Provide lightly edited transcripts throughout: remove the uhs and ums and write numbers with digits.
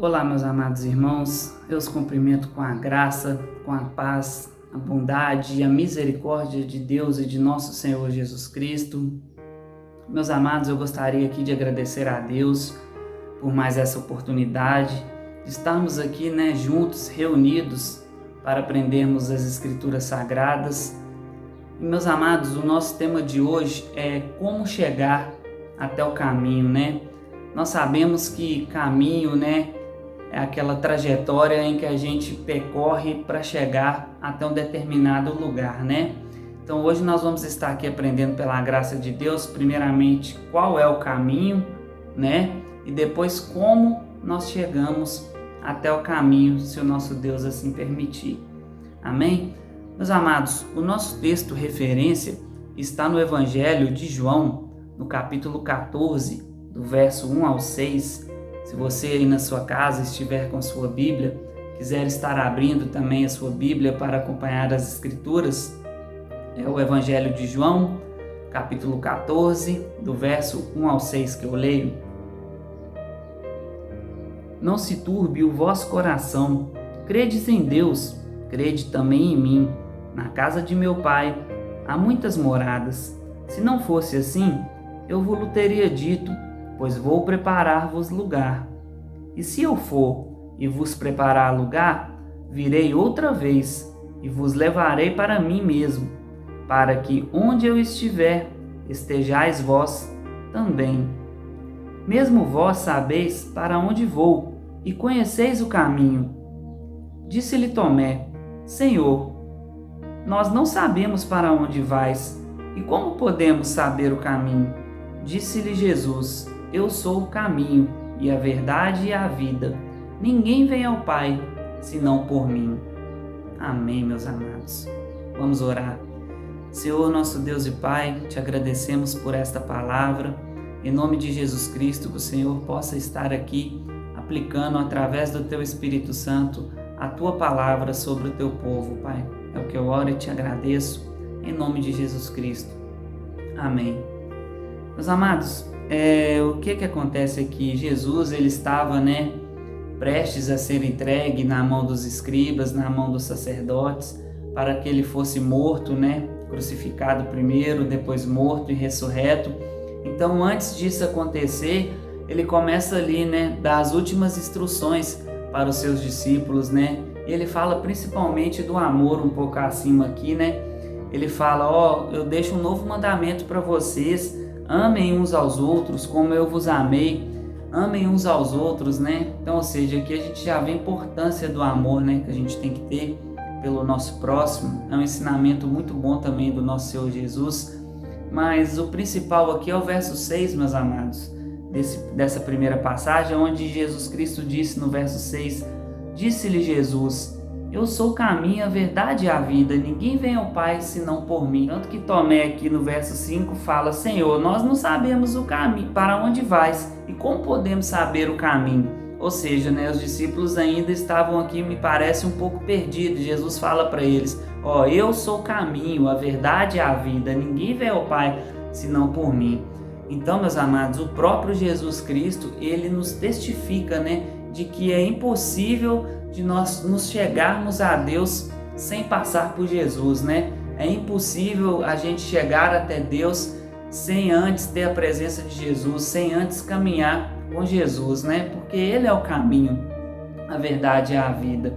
Olá, meus amados irmãos, eu os cumprimento com a graça, com a paz, a bondade e a misericórdia de Deus e de nosso Senhor Jesus Cristo. Meus amados, eu gostaria aqui de agradecer a Deus por mais essa oportunidade de estarmos aqui, juntos, reunidos para aprendermos as Escrituras Sagradas. E, meus amados, o nosso tema de hoje é como chegar até o caminho, Nós sabemos que caminho, é aquela trajetória em que a gente percorre para chegar até um determinado lugar, Então hoje nós vamos estar aqui aprendendo pela graça de Deus, primeiramente qual é o caminho, E depois como nós chegamos até o caminho, se o nosso Deus assim permitir. Amém? Meus amados, o nosso texto referência está no Evangelho de João, no capítulo 14, do verso 1 ao 6. Se você aí na sua casa estiver com a sua Bíblia, quiser estar abrindo também a sua Bíblia para acompanhar as Escrituras, é o Evangelho de João, capítulo 14, do verso 1 ao 6 que eu leio. Não se turbe o vosso coração, credes em Deus, crede também em mim. Na casa de meu Pai há muitas moradas. Se não fosse assim, eu vos teria dito, pois vou preparar-vos lugar. E se eu for e vos preparar lugar, virei outra vez e vos levarei para mim mesmo, para que onde eu estiver, estejais vós também. Mesmo vós sabeis para onde vou e conheceis o caminho. Disse-lhe Tomé: Senhor, nós não sabemos para onde vais, e como podemos saber o caminho? Disse-lhe Jesus: Eu sou o caminho, e a verdade e a vida. Ninguém vem ao Pai, senão por mim. Amém, meus amados. Vamos orar. Senhor, nosso Deus e Pai, te agradecemos por esta palavra. Em nome de Jesus Cristo, que o Senhor possa estar aqui, aplicando através do Teu Espírito Santo a Tua palavra sobre o Teu povo, Pai. É o que eu oro e te agradeço, em nome de Jesus Cristo. Amém. Meus amados, o que acontece aqui? Jesus, ele estava, prestes a ser entregue na mão dos escribas, na mão dos sacerdotes, para que ele fosse morto, crucificado primeiro, depois morto e ressurreto. Então, antes disso acontecer, ele começa ali, dar as últimas instruções para os seus discípulos, Ele fala principalmente do amor um pouco acima aqui, Ele fala, eu deixo um novo mandamento para vocês, amem uns aos outros como eu vos amei, amem uns aos outros, Então, ou seja, aqui a gente já vê a importância do amor, que a gente tem que ter pelo nosso próximo. É um ensinamento muito bom também do nosso Senhor Jesus, mas o principal aqui é o verso 6, meus amados, dessa primeira passagem, onde Jesus Cristo disse no verso 6, disse-lhe Jesus: Eu sou o caminho, a verdade e a vida, ninguém vem ao Pai senão por mim. Tanto que Tomé aqui no verso 5 fala: Senhor, nós não sabemos o caminho, para onde vais e como podemos saber o caminho? Ou seja, os discípulos ainda estavam aqui, me parece, um pouco perdidos. Jesus fala para eles: eu sou o caminho, a verdade e a vida, ninguém vem ao Pai senão por mim. Então, meus amados, o próprio Jesus Cristo, ele nos testifica, de que é impossível de nós nos chegarmos a Deus sem passar por Jesus, É impossível a gente chegar até Deus sem antes ter a presença de Jesus, sem antes caminhar com Jesus, Porque Ele é o caminho, a verdade e a vida.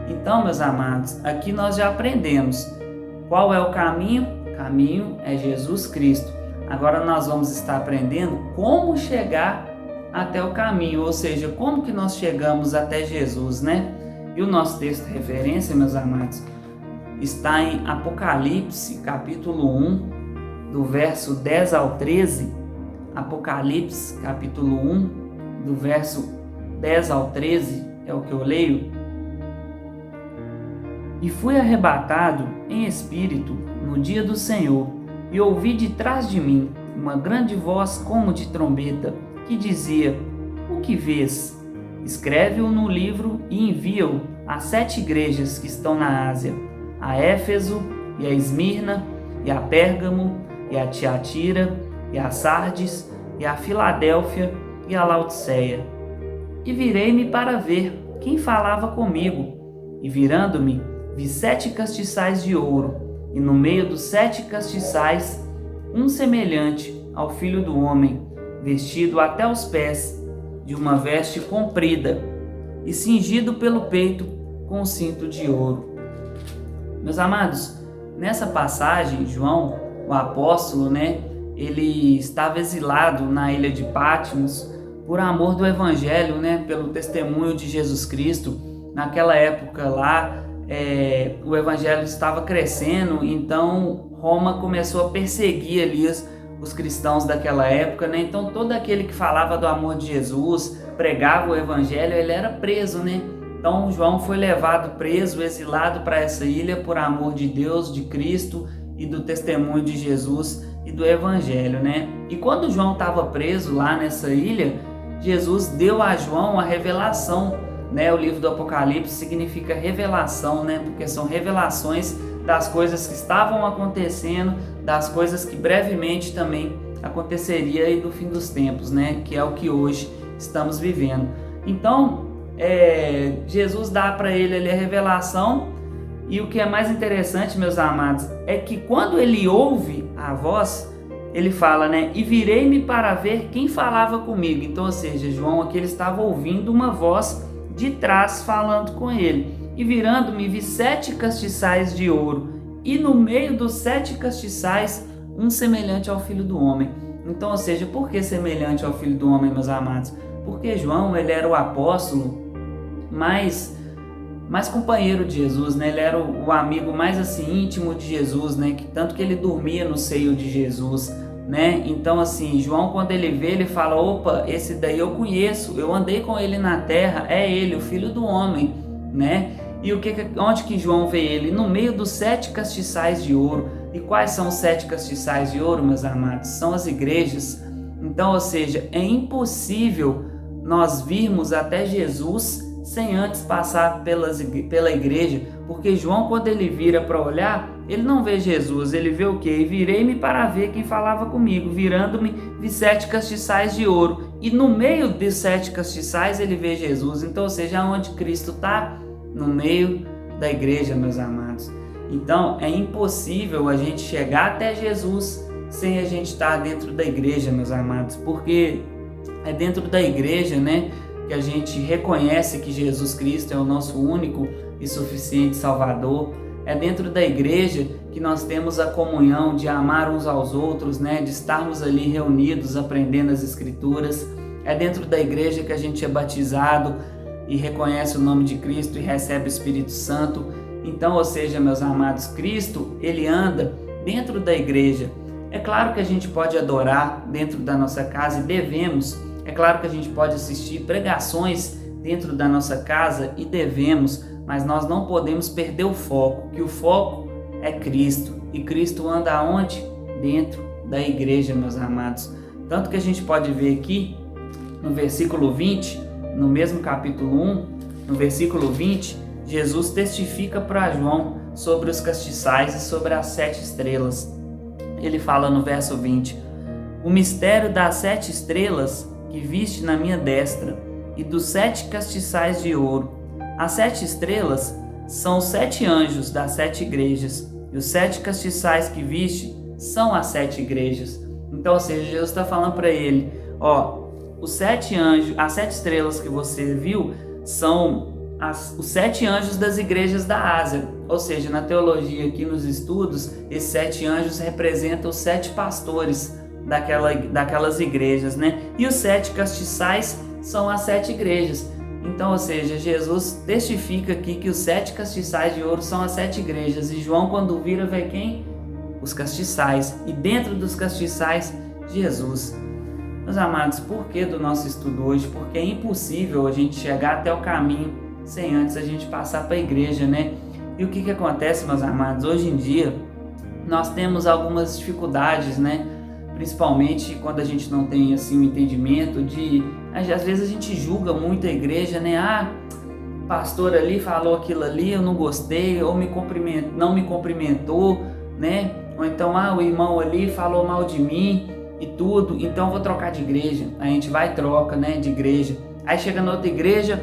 Então, meus amados, aqui nós já aprendemos qual é o caminho. O caminho é Jesus Cristo. Agora nós vamos estar aprendendo como chegar até o caminho, ou seja, como que nós chegamos até Jesus, E o nosso texto de referência, meus amados, está em Apocalipse, capítulo 1, do verso 10 ao 13. Apocalipse, capítulo 1, do verso 10 ao 13, é o que eu leio. E fui arrebatado em espírito no dia do Senhor, e ouvi de trás de mim uma grande voz como de trombeta, que dizia: O que vês? Escreve-o no livro e envia-o às 7 igrejas que estão na Ásia, a Éfeso, e a Esmirna, e a Pérgamo, e a Tiatira, e a Sardes, e a Filadélfia, e a Laodiceia. e virei-me para ver quem falava comigo. E virando-me, vi 7 castiçais de ouro, e no meio dos 7 castiçais, um semelhante ao Filho do Homem, vestido até os pés, de uma veste comprida, e cingido pelo peito com um cinto de ouro. Meus amados, nessa passagem, João, o apóstolo, ele estava exilado na ilha de Patmos por amor do Evangelho, pelo testemunho de Jesus Cristo. Naquela época lá, o Evangelho estava crescendo, então Roma começou a perseguir ali os cristãos daquela época, Então todo aquele que falava do amor de Jesus, pregava o Evangelho, ele era preso, Então João foi levado preso, exilado para essa ilha por amor de Deus, de Cristo e do testemunho de Jesus e do Evangelho, E quando João estava preso lá nessa ilha, Jesus deu a João a revelação, O livro do Apocalipse significa revelação, Porque são revelações das coisas que estavam acontecendo, das coisas que brevemente também aconteceria aí do fim dos tempos, Que é o que hoje estamos vivendo. Então, Jesus dá para ele ali a revelação, e o que é mais interessante, meus amados, é que quando ele ouve a voz, ele fala, e virei-me para ver quem falava comigo. Então, ou seja, João aqui ele estava ouvindo uma voz de trás falando com ele. E virando-me, vi 7 castiçais de ouro, e no meio dos 7 castiçais, um semelhante ao Filho do Homem. Então, ou seja, por que semelhante ao Filho do Homem, meus amados? Porque João, ele era o apóstolo mais companheiro de Jesus, Ele era o amigo mais assim íntimo de Jesus, Tanto que ele dormia no seio de Jesus, Então assim, João quando ele vê, ele fala, opa, esse daí eu conheço, eu andei com ele na terra, é ele, o Filho do Homem, E onde que João vê ele? No meio dos 7 castiçais de ouro. E quais são os 7 castiçais de ouro, meus amados? São as igrejas. Então, ou seja, é impossível nós virmos até Jesus sem antes passar pela igreja, porque João, quando ele vira para olhar, ele não vê Jesus, ele vê o quê? E virei-me para ver quem falava comigo, virando-me, vi 7 castiçais de ouro, e no meio dos 7 castiçais ele vê Jesus. Então, ou seja, onde Cristo está? No meio da igreja, meus amados. Então, é impossível a gente chegar até Jesus sem a gente estar dentro da igreja, meus amados, porque é dentro da igreja, que a gente reconhece que Jesus Cristo é o nosso único e suficiente Salvador. É dentro da igreja que nós temos a comunhão de amar uns aos outros, de estarmos ali reunidos aprendendo as Escrituras. É dentro da igreja que a gente é batizado e reconhece o nome de Cristo e recebe o Espírito Santo. Então, ou seja, meus amados, Cristo, ele anda dentro da igreja. É claro que a gente pode adorar dentro da nossa casa e devemos. É claro que a gente pode assistir pregações dentro da nossa casa e devemos, mas nós não podemos perder o foco, que o foco é Cristo. E Cristo anda aonde? Dentro da igreja, meus amados. Tanto que a gente pode ver aqui no versículo 20, no mesmo capítulo 1, no versículo 20, Jesus testifica para João sobre os castiçais e sobre as 7 estrelas. Ele fala no verso 20, o mistério das 7 estrelas que viste na minha destra, e dos 7 castiçais de ouro. As 7 estrelas são os 7 anjos das 7 igrejas, e os 7 castiçais que viste são as 7 igrejas. Então, ou seja, Jesus está falando para ele, os 7 anjos, as 7 estrelas que você viu, são os 7 anjos das igrejas da Ásia. Ou seja, na teologia aqui nos estudos, esses 7 anjos representam os 7 pastores daquelas igrejas, E os 7 castiçais são as 7 igrejas. Então, ou seja, Jesus testifica aqui que os 7 castiçais de ouro são as 7 igrejas. E João, quando vira, vê quem? Os castiçais. E dentro dos castiçais, Jesus. Meus amados, por que do nosso estudo hoje? Porque é impossível a gente chegar até o caminho sem antes a gente passar para a igreja, E o que acontece, meus amados? Hoje em dia, nós temos algumas dificuldades, Principalmente quando a gente não tem assim, um entendimento às vezes a gente julga muito a igreja, o pastor ali falou aquilo ali, eu não gostei, ou não me cumprimentou, Ou então, o irmão ali falou mal de mim e tudo, então eu vou trocar de igreja. A gente vai e troca, de igreja. Aí chega na outra igreja,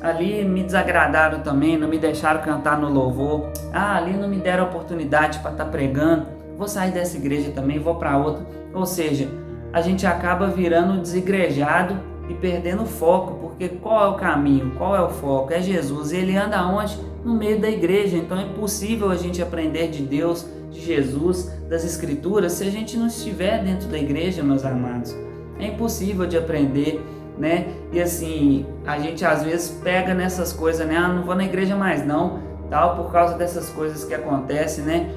ali me desagradaram também, não me deixaram cantar no louvor, ali não me deram oportunidade para estar pregando, vou sair dessa igreja também, vou para outra. Ou seja, a gente acaba virando desigrejado e perdendo o foco, porque qual é o caminho, qual é o foco? É Jesus, e ele anda onde? No meio da igreja. Então é impossível a gente aprender de Deus, de Jesus, das Escrituras, se a gente não estiver dentro da igreja, meus amados. É impossível de aprender, né? E assim, a gente às vezes pega nessas coisas, né? Não vou na igreja mais não, tal, por causa dessas coisas que acontecem, né?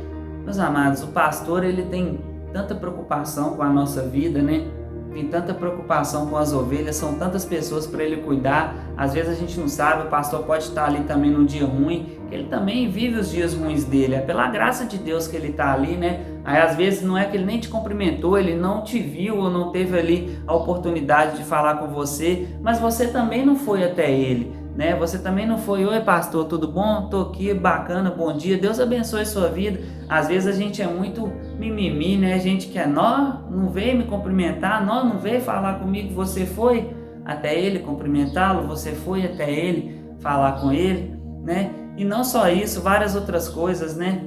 Meus amados, o pastor, ele tem tanta preocupação com a nossa vida, né? Tem tanta preocupação com as ovelhas, são tantas pessoas para ele cuidar. Às vezes a gente não sabe, o pastor pode estar ali também num dia ruim, que ele também vive os dias ruins dele. É pela graça de Deus que ele está ali, né? Aí às vezes não é que ele nem te cumprimentou, ele não te viu ou não teve ali a oportunidade de falar com você, mas você também não foi até ele, né? Você também não foi, oi pastor, tudo bom? Tô aqui, bacana, bom dia, Deus abençoe sua vida. Às vezes a gente é muito mimimi, né? A gente quer, não veio me cumprimentar, não veio falar comigo, você foi até ele cumprimentá-lo, você foi até ele falar com ele, né? E não só isso, várias outras coisas, né?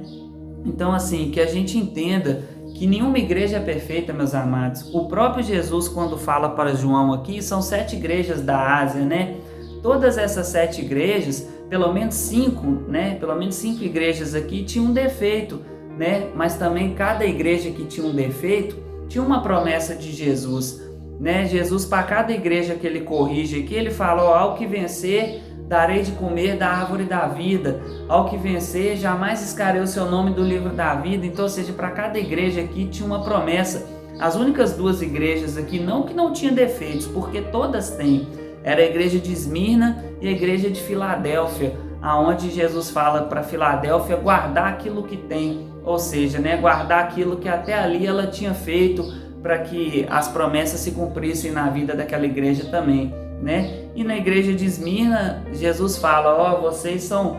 Então assim, que a gente entenda que nenhuma igreja é perfeita, meus amados. O próprio Jesus, quando fala para João aqui, são 7 igrejas da Ásia, né? Todas essas 7 igrejas, pelo menos 5, né? Pelo menos 5 igrejas aqui tinham um defeito, né? Mas também cada igreja que tinha um defeito tinha uma promessa de Jesus, né? Jesus, para cada igreja que ele corrige aqui, ele fala: ao que vencer, darei de comer da árvore da vida. Ao que vencer, jamais escarei o seu nome do livro da vida. Então, ou seja, para cada igreja aqui tinha uma promessa. As únicas 2 igrejas aqui, não que não tinham defeitos, porque todas têm, era a igreja de Esmirna e a igreja de Filadélfia, aonde Jesus fala para Filadélfia guardar aquilo que tem, ou seja, né, guardar aquilo que até ali ela tinha feito para que as promessas se cumprissem na vida daquela igreja também, né? E na igreja de Esmirna, Jesus fala: vocês são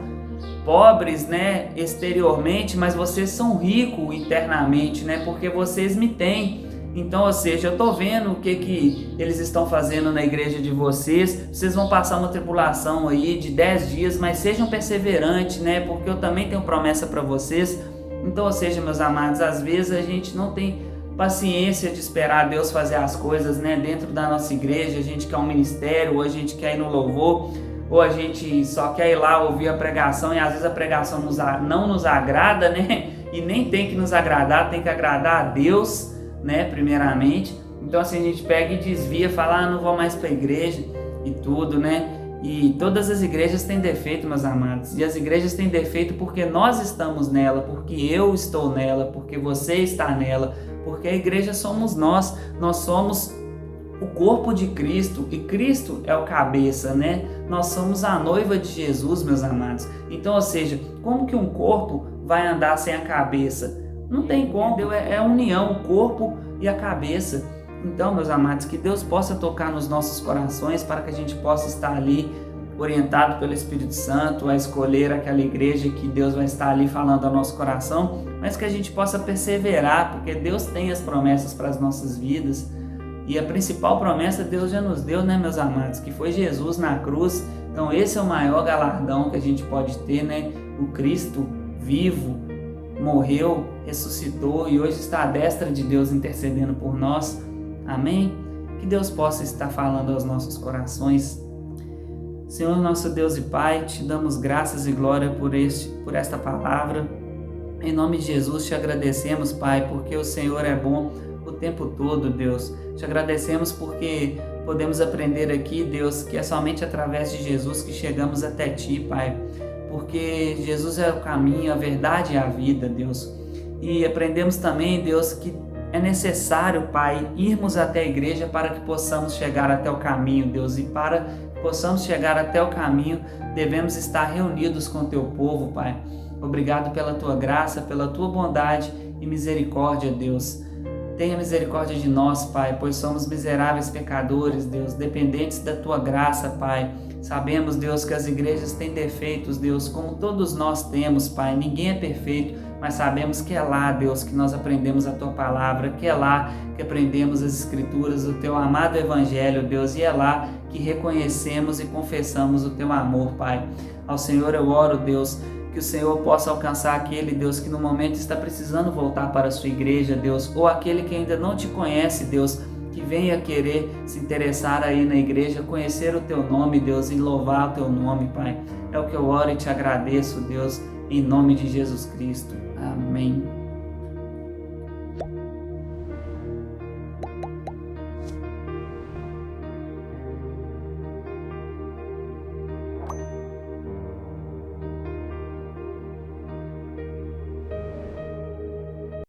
pobres, né, exteriormente, mas vocês são ricos internamente, né, porque vocês me têm. Então, ou seja, eu estou vendo o que eles estão fazendo na igreja de vocês. Vocês vão passar uma tribulação aí de 10 dias, mas sejam perseverantes, né? Porque eu também tenho promessa para vocês. Então, ou seja, meus amados, às vezes a gente não tem paciência de esperar Deus fazer as coisas, né? Dentro da nossa igreja, a gente quer um ministério, ou a gente quer ir no louvor, ou a gente só quer ir lá ouvir a pregação e às vezes a pregação não nos agrada, né? E nem tem que nos agradar, tem que agradar a Deus, né, primeiramente. Então assim, a gente pega e desvia, fala: não vou mais para a igreja e tudo, né? E todas as igrejas têm defeito, meus amados, e as igrejas têm defeito porque nós estamos nela, porque eu estou nela, porque você está nela, porque a igreja somos nós somos o corpo de Cristo, e Cristo é o cabeça, né? Nós somos a noiva de Jesus, meus amados. Então, ou seja, como que um corpo vai andar sem a cabeça? Não tem como, entendeu? É a união, o corpo e a cabeça. Então, meus amados, que Deus possa tocar nos nossos corações para que a gente possa estar ali orientado pelo Espírito Santo a escolher aquela igreja que Deus vai estar ali falando ao nosso coração, mas que a gente possa perseverar, porque Deus tem as promessas para as nossas vidas. E a principal promessa Deus já nos deu, né, meus amados, que foi Jesus na cruz. Então esse é o maior galardão que a gente pode ter, né? O Cristo vivo, morreu, ressuscitou e hoje está à destra de Deus intercedendo por nós. Amém? Que Deus possa estar falando aos nossos corações. Senhor, nosso Deus e Pai, te damos graças e glória por esta palavra. Em nome de Jesus te agradecemos, Pai, porque o Senhor é bom o tempo todo, Deus. Te agradecemos porque podemos aprender aqui, Deus, que é somente através de Jesus que chegamos até Ti, Pai. Porque Jesus é o caminho, a verdade e a vida, Deus. E aprendemos também, Deus, que é necessário, Pai, irmos até a igreja para que possamos chegar até o caminho, Deus. E para que possamos chegar até o caminho, devemos estar reunidos com o Teu povo, Pai. Obrigado pela Tua graça, pela Tua bondade e misericórdia, Deus. Tenha misericórdia de nós, Pai, pois somos miseráveis pecadores, Deus, dependentes da Tua graça, Pai. Sabemos, Deus, que as igrejas têm defeitos, Deus, como todos nós temos, Pai. Ninguém é perfeito, mas sabemos que é lá, Deus, que nós aprendemos a Tua palavra, que é lá que aprendemos as Escrituras, o Teu amado Evangelho, Deus, e é lá que reconhecemos e confessamos o Teu amor, Pai. Ao Senhor eu oro, Deus, que o Senhor possa alcançar aquele, Deus, que no momento está precisando voltar para a sua igreja, Deus, ou aquele que ainda não te conhece, Deus, que venha querer se interessar aí na igreja, conhecer o Teu nome, Deus, e louvar o Teu nome, Pai. É o que eu oro e te agradeço, Deus, em nome de Jesus Cristo. Amém.